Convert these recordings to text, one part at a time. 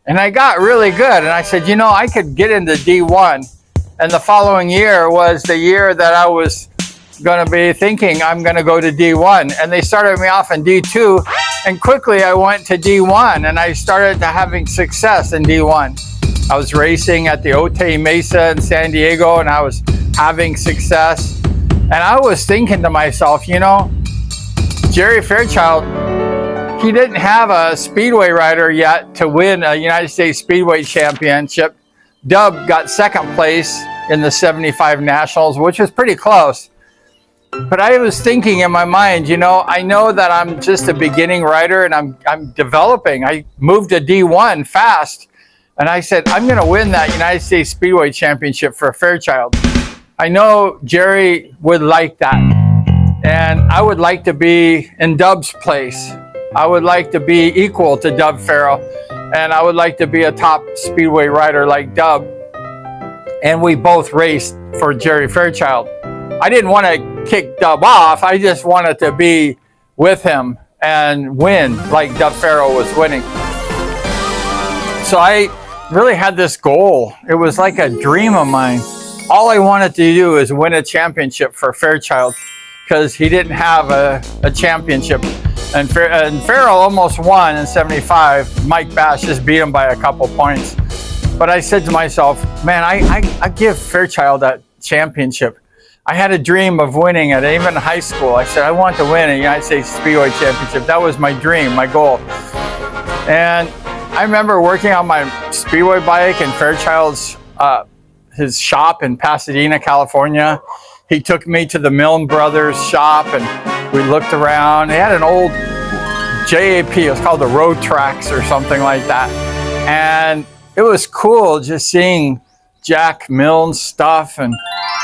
And I got really good. And I said, you know, I could get into D1. And the following year was the year that I was going to be thinking I'm going to go to D1. And they started me off in D2. And quickly I went to D1 and I started having success in D1. I was racing at the Otay Mesa in San Diego and I was having success. And I was thinking to myself, you know, Jerry Fairchild, he didn't have a Speedway rider yet to win a United States Speedway Championship. Dub got second place in the 75 Nationals, which was pretty close. But I was thinking in my mind, you know, I know that I'm just a beginning rider and I'm developing. I moved to D1 fast. And I said, I'm going to win that United States Speedway Championship for Fairchild. I know Jerry would like that. And I would like to be in Dub's place. I would like to be equal to Dub Farrell. And I would like to be a top Speedway rider like Dub. And we both raced for Jerry Fairchild. I didn't want to kick Dub off. I just wanted to be with him and win like Dub Farrell was winning. So I really had this goal. It was like a dream of mine. All I wanted to do is win a championship for Fairchild because he didn't have a championship. And Farrell almost won in 75. Mike Bass just beat him by a couple points. But I said to myself, man, I give Fairchild that championship. I had a dream of winning it, even in high school. I said, I want to win a United States Speedway Championship. That was my dream, my goal. And I remember working on my Speedway bike in Fairchild's, his shop in Pasadena, California. He took me to the Milne Brothers shop and we looked around. They had an old JAP, it was called the Road Tracks or something like that. And it was cool just seeing Jack Milne's stuff. And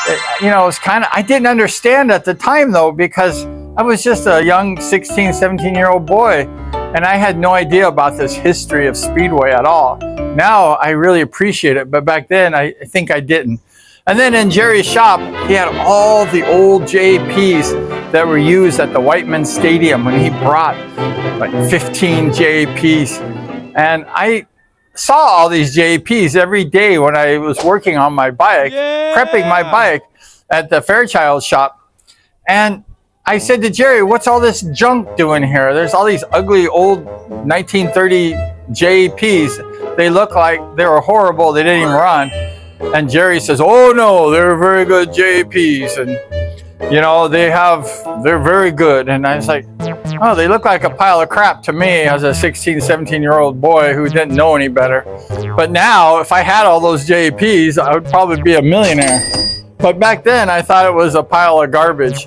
it, you know, it was kind of, I didn't understand at the time though, because I was just a young 16, 17-year-old boy. And I had no idea about this history of Speedway at all. Now I really appreciate it, but back then I think I didn't. And then in Jerry's shop, he had all the old JPs that were used at the Whiteman Stadium when he brought like 15 JPs. And I saw all these JPs every day when I was working on my bike, prepping my bike at the Fairchild's shop. And I said to Jerry, what's all this junk doing here? There's all these ugly old 1930 JPs. They look like they were horrible. They didn't even run. And Jerry says, oh no, they're very good JPs. And, you know, they're very good. And I was like, oh, they look like a pile of crap to me as a 16, 17-year-old boy who didn't know any better. But now, if I had all those JPs, I would probably be a millionaire. But back then, I thought it was a pile of garbage.